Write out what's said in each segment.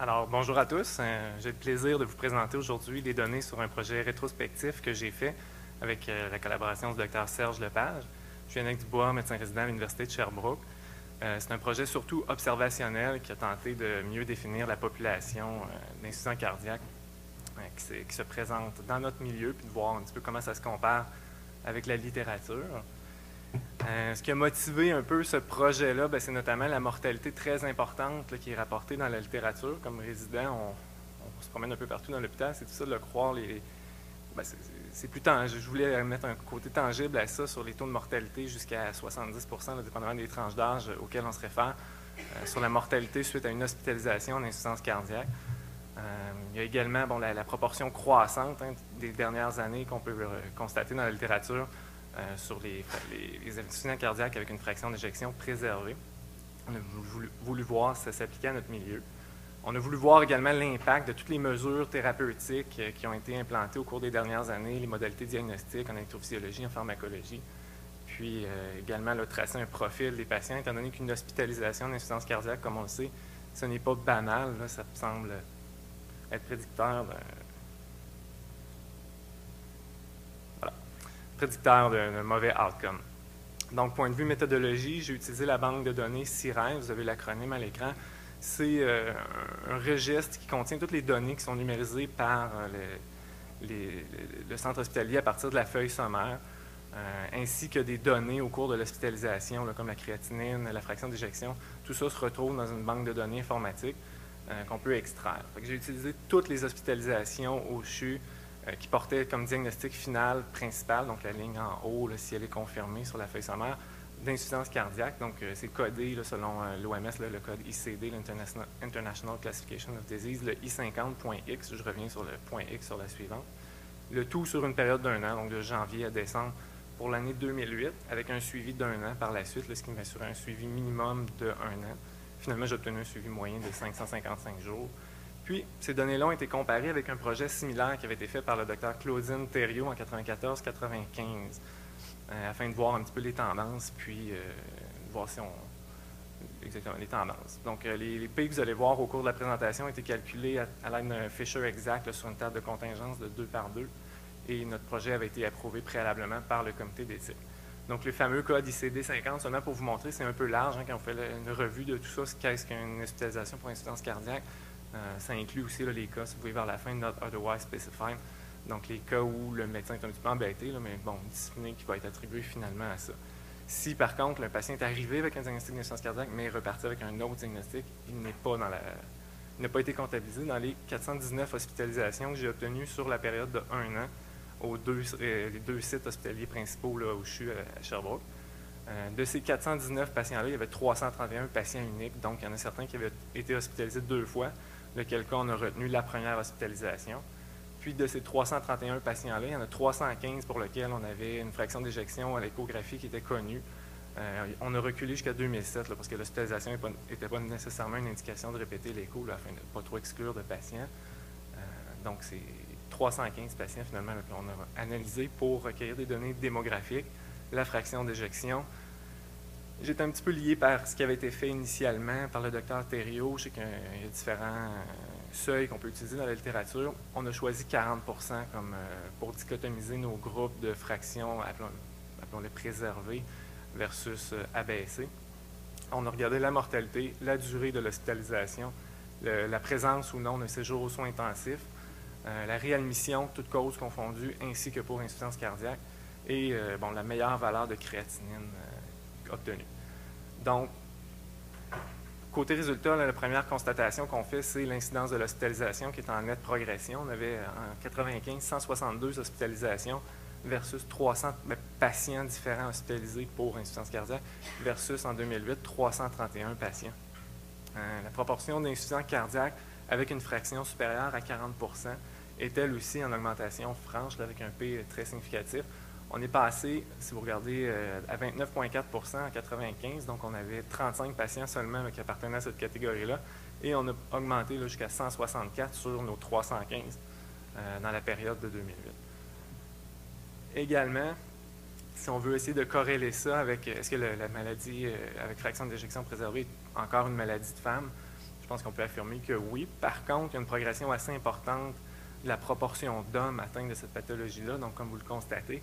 Alors, bonjour à tous. J'ai le plaisir de vous présenter aujourd'hui les données sur un projet rétrospectif que j'ai fait avec la collaboration du Dr Serge Lepage. Je suis Yannick Dubois, médecin résident à l'Université de Sherbrooke. C'est un projet surtout observationnel qui a tenté de mieux définir la population d'insuffisants cardiaques qui se présente dans notre milieu, puis de voir un petit peu comment ça se compare avec la littérature. Ce qui a motivé un peu ce projet-là, c'est notamment la mortalité très importante là, qui est rapportée dans la littérature. Comme résident, on se promène un peu partout dans l'hôpital, c'est tout ça de le croire. C'est plus tangible. Je voulais mettre un côté tangible à ça sur les taux de mortalité jusqu'à 70 là, dépendamment des tranches d'âge auxquelles on se réfère, sur la mortalité suite à une hospitalisation en insuffisance cardiaque. Il y a également la proportion croissante des dernières années qu'on peut constater dans la littérature sur les insuffisants cardiaques avec une fraction d'éjection préservée. On a voulu voir si ça s'appliquait à notre milieu. On a voulu voir également l'impact de toutes les mesures thérapeutiques qui ont été implantées au cours des dernières années, les modalités diagnostiques en électrophysiologie, en pharmacologie, puis également tracer un profil des patients, étant donné qu'une hospitalisation d'insuffisance cardiaque, comme on le sait, ce n'est pas banal, là, ça semble être prédicteur d'un mauvais outcome. Donc, point de vue méthodologie, j'ai utilisé la banque de données CIRES, vous avez l'acronyme à l'écran. C'est un registre qui contient toutes les données qui sont numérisées par le centre hospitalier à partir de la feuille sommaire, ainsi que des données au cours de l'hospitalisation, comme la créatinine, la fraction d'éjection. Tout ça se retrouve dans une banque de données informatique qu'on peut extraire. J'ai utilisé toutes les hospitalisations au CHU qui portait comme diagnostic final principal, donc la ligne en haut, là, si elle est confirmée sur la feuille sommaire, d'insuffisance cardiaque. Donc, c'est codé là, selon l'OMS, le code ICD, l'International Classification of Disease, le I50.X. Je reviens sur le point X sur la suivante. Le tout sur une période d'1 an, donc de janvier à décembre pour l'année 2008, avec un suivi d'1 an par la suite, là, ce qui m'assurait un suivi minimum de 1 an. Finalement, j'ai obtenu un suivi moyen de 555 jours. Puis, ces données-là ont été comparées avec un projet similaire qui avait été fait par le Dr Claudine Thériault en 94-95, afin de voir un petit peu les tendances, puis voir si on... Exactement, les tendances. Donc, les P que vous allez voir au cours de la présentation ont été calculés à l'aide d'un Fisher exact là, sur une table de contingence de 2 par 2, et notre projet avait été approuvé préalablement par le comité d'éthique. Donc, le fameux code ICD-50, seulement pour vous montrer, c'est un peu large quand on fait une revue de tout ça, qu'est-ce qu'une hospitalisation pour insuffisance cardiaque. Ça inclut aussi là, les cas, si vous voyez vers la fin, not otherwise specified. Donc, les cas où le médecin est un petit peu embêté, là, mais bon, discipliné qui va être attribué finalement à ça. Si, par contre, le patient est arrivé avec un diagnostic d'insuffisance cardiaque, mais est reparti avec un autre diagnostic, il n'a pas été comptabilisé dans les 419 hospitalisations que j'ai obtenues sur la période de 1 an aux les deux sites hospitaliers principaux là, où je suis à Sherbrooke. De ces 419 patients-là, il y avait 331 patients uniques, donc il y en a certains qui avaient été hospitalisés 2 fois, lequel cas on a retenu la première hospitalisation. Puis de ces 331 patients-là, il y en a 315 pour lesquels on avait une fraction d'éjection à l'échographie qui était connue. On a reculé jusqu'à 2007 là, parce que l'hospitalisation n'était pas nécessairement une indication de répéter l'écho afin de ne pas trop exclure de patients. Donc c'est 315 patients finalement qu'on a analysés pour recueillir des données démographiques, la fraction d'éjection. J'étais un petit peu lié par ce qui avait été fait initialement par le docteur Thériault. Je sais qu'il y a différents seuils qu'on peut utiliser dans la littérature. On a choisi 40 comme, pour dichotomiser nos groupes de fractions, appelons-les préservés versus abaissés. On a regardé la mortalité, la durée de l'hospitalisation, la présence ou non d'un séjour aux soins intensifs, la réadmission, toutes causes confondues, ainsi que pour insuffisance cardiaque, et la meilleure valeur de créatinine obtenue. Donc, côté résultat, là, la première constatation qu'on fait, c'est l'incidence de l'hospitalisation qui est en nette progression. On avait en 95 162 hospitalisations versus 300 patients différents hospitalisés pour insuffisance cardiaque versus en 2008 331 patients. La proportion d'insuffisants cardiaques avec une fraction supérieure à 40 est elle aussi en augmentation franche là, avec un P très significatif. On est passé, si vous regardez, à 29,4 en 95, donc on avait 35 patients seulement qui appartenaient à cette catégorie-là, et on a augmenté jusqu'à 164 sur nos 315 dans la période de 2008. Également, si on veut essayer de corréler ça avec, est-ce que la maladie avec fraction d'éjection préservée est encore une maladie de femme, je pense qu'on peut affirmer que oui. Par contre, il y a une progression assez importante de la proportion d'hommes atteints de cette pathologie-là. Donc, comme vous le constatez,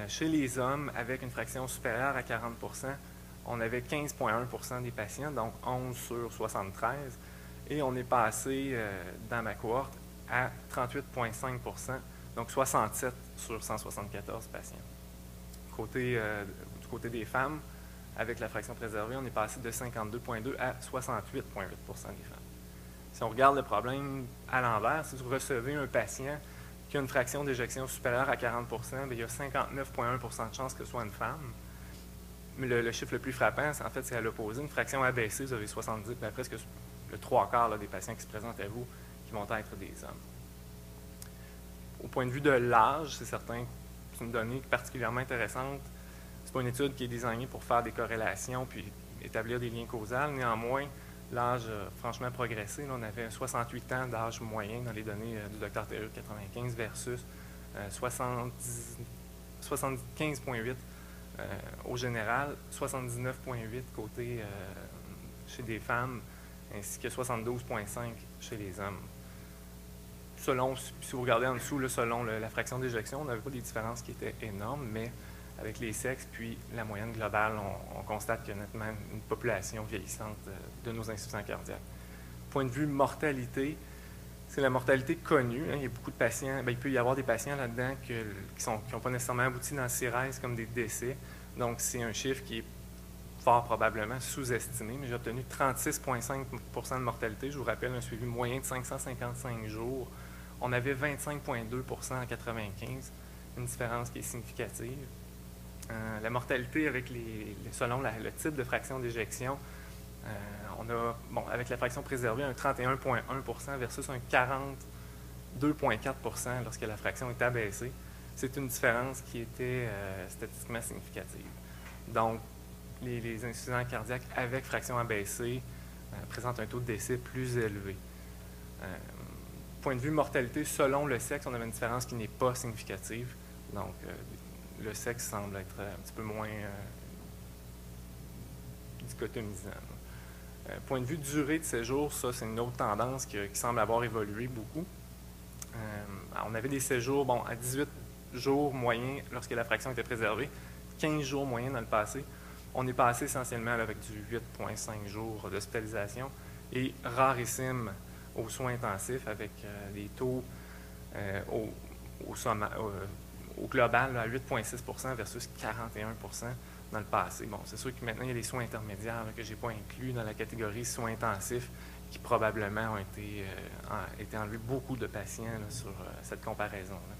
chez les hommes, avec une fraction supérieure à 40 on avait 15,1 des patients, donc 11 sur 73. Et on est passé, dans ma cohorte, à 38,5 donc 67 sur 174 patients. Du côté des femmes, avec la fraction préservée, on est passé de 52,2 à 68,8 des femmes. Si on regarde le problème à l'envers, si vous recevez un patient qui a une fraction d'éjection supérieure à 40 bien, il y a 59,1 de chances que ce soit une femme. Mais le chiffre le plus frappant, en fait, c'est à l'opposé. Une fraction abaissée, vous avez 70, presque le 3/4 des patients qui se présentent à vous qui vont être des hommes. Au point de vue de l'âge, c'est certain, c'est une donnée particulièrement intéressante. C'est pas une étude qui est désignée pour faire des corrélations puis établir des liens causaux. Néanmoins, l'âge a franchement progressé. Là, on avait 68 ans d'âge moyen dans les données du Dr Thérault 95 versus 75,8 au général, 79,8 côté chez des femmes, ainsi que 72,5 chez les hommes. Selon, si vous regardez en dessous, là, selon la fraction d'éjection, on n'avait pas des différences qui étaient énormes, mais avec les sexes puis la moyenne globale, on constate qu'il y a nettement une population vieillissante de nos insuffisants cardiaques. Point de vue mortalité, c'est la mortalité connue. Hein. Il y a beaucoup de patients, il peut y avoir des patients là-dedans qui n'ont pas nécessairement abouti dans le CIRES comme des décès. Donc, c'est un chiffre qui est fort probablement sous-estimé, mais j'ai obtenu 36,5 de mortalité. Je vous rappelle, un suivi moyen de 555 jours. On avait 25,2 en 95, une différence qui est significative. La mortalité selon le type de fraction d'éjection, on a, avec la fraction préservée, un 31,1 versus un 42,4 lorsque la fraction est abaissée. C'est une différence qui était statistiquement significative. Donc, les insuffisants cardiaques avec fraction abaissée présentent un taux de décès plus élevé. Point de vue mortalité, selon le sexe, on avait une différence qui n'est pas significative. Donc, le sexe semble être un petit peu moins dichotomisant. Point de vue durée de séjour, ça, c'est une autre tendance qui semble avoir évolué beaucoup. On avait des séjours à 18 jours moyens lorsque la fraction était préservée, 15 jours moyens dans le passé. On est passé essentiellement avec du 8,5 jours d'hospitalisation et rarissime aux soins intensifs avec des taux au global à 8,6 versus 41 dans le passé. Bon, c'est sûr que maintenant, il y a des soins intermédiaires que je n'ai pas inclus dans la catégorie soins intensifs qui probablement ont été enlevés beaucoup de patients là, sur cette comparaison-là.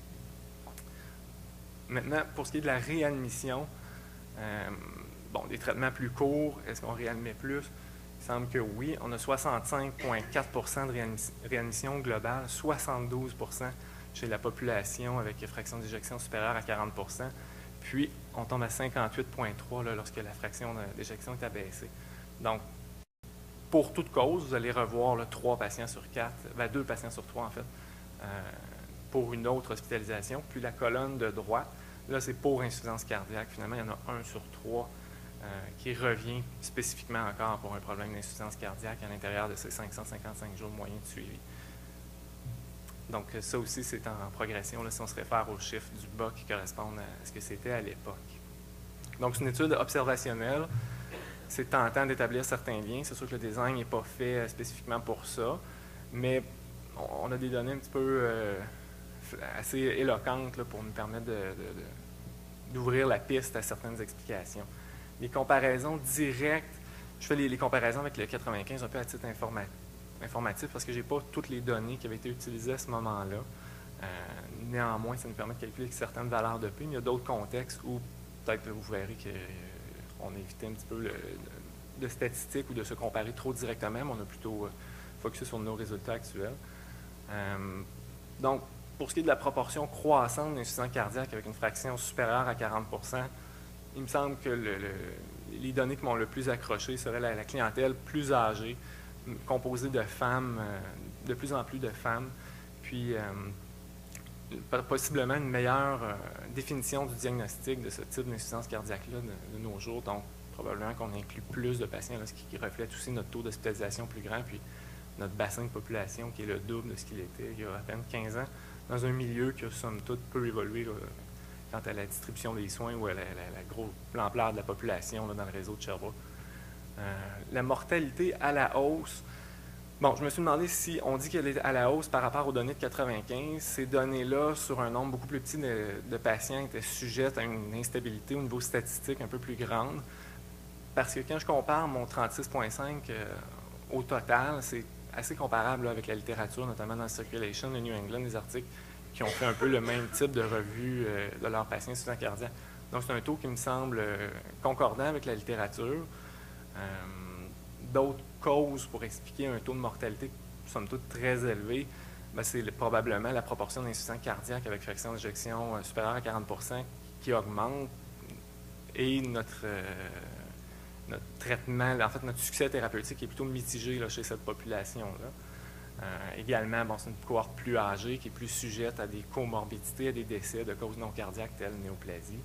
Maintenant, pour ce qui est de la réadmission, des traitements plus courts, est-ce qu'on réadmet plus? Il semble que oui. On a 65,4 de réadmission globale, 72 chez la population avec fraction d'éjection supérieure à 40 puis on tombe à 58,3 lorsque la fraction d'éjection est abaissée. Donc, pour toute cause, vous allez revoir 3 patients sur 4, 2 patients sur 3 en fait, pour une autre hospitalisation. Puis la colonne de droite, là c'est pour insuffisance cardiaque. Finalement, il y en a 1 sur 3 qui revient spécifiquement encore pour un problème d'insuffisance cardiaque à l'intérieur de ces 555 jours moyens de suivi. Donc, ça aussi, c'est en progression, là, si on se réfère aux chiffres du bas qui correspondent à ce que c'était à l'époque. Donc, c'est une étude observationnelle. C'est tentant d'établir certains liens. C'est sûr que le design n'est pas fait spécifiquement pour ça, mais on a des données un petit peu assez éloquentes là, pour nous permettre d'ouvrir la piste à certaines explications. Les comparaisons directes, je fais les comparaisons avec le 95 un peu à titre informatif parce que je n'ai pas toutes les données qui avaient été utilisées à ce moment-là. Néanmoins, ça nous permet de calculer certaines valeurs de P, mais il y a d'autres contextes où peut-être vous verrez qu'on a évité un petit peu de statistiques ou de se comparer trop directement, mais on a plutôt focusé sur nos résultats actuels. Donc, pour ce qui est de la proportion croissante d'insuffisants cardiaques avec une fraction supérieure à 40 il me semble que les données qui m'ont le plus accroché seraient la clientèle plus âgée, composée de femmes, de plus en plus de femmes, puis possiblement une meilleure définition du diagnostic de ce type d'insuffisance cardiaque-là de nos jours. Donc, probablement qu'on inclut plus de patients, là, ce qui reflète aussi notre taux d'hospitalisation plus grand, puis notre bassin de population qui est le double de ce qu'il était il y a à peine 15 ans, dans un milieu qui, somme toute, peut évoluer là, quant à la distribution des soins ou à l'ampleur de la population là, dans le réseau de Sherbrooke. La mortalité à la hausse, bon, je me suis demandé si on dit qu'elle est à la hausse par rapport aux données de 95, ces données-là, sur un nombre beaucoup plus petit de patients, étaient sujettes à une instabilité au niveau statistique un peu plus grande. Parce que quand je compare mon 36,5 au total, c'est assez comparable là, avec la littérature, notamment dans Circulation, le New England, des articles qui ont fait un peu le même type de revue de leurs patients insuffisants cardiaques. Donc, c'est un taux qui me semble concordant avec la littérature. D'autres causes pour expliquer un taux de mortalité, somme toute, très élevé, ben, c'est probablement la proportion d'insuffisants cardiaques avec fraction d'éjection supérieure à 40 % qui augmente et notre traitement, en fait, notre succès thérapeutique est plutôt mitigé là, chez cette population-là. Également, bon, c'est une cohorte plus âgée qui est plus sujette à des comorbidités, à des décès de causes non cardiaques telles néoplasie.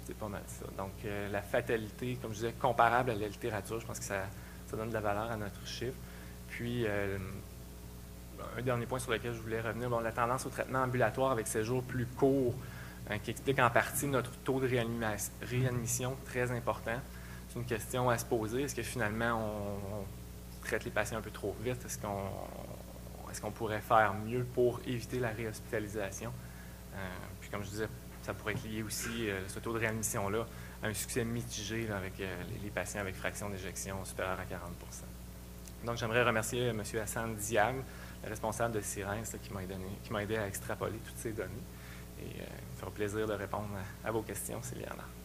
C'est pas mal ça. Donc, la fatalité, comme je disais, comparable à la littérature, je pense que ça donne de la valeur à notre chiffre. Puis, un dernier point sur lequel je voulais revenir, bon, la tendance au traitement ambulatoire avec séjours plus courts, qui explique en partie notre taux de réadmission très important. C'est une question à se poser. Est-ce que finalement, on traite les patients un peu trop vite? Est-ce qu'on pourrait faire mieux pour éviter la réhospitalisation? Puis, comme je disais, ça pourrait être lié aussi, ce taux de réadmission-là, à un succès mitigé là, avec les patients avec fraction d'éjection supérieure à 40 %. Donc, j'aimerais remercier M. Hassan Diab, le responsable de Sirens, qui m'a aidé à extrapoler toutes ces données. Et il me fera plaisir de répondre à vos questions s'il y en a.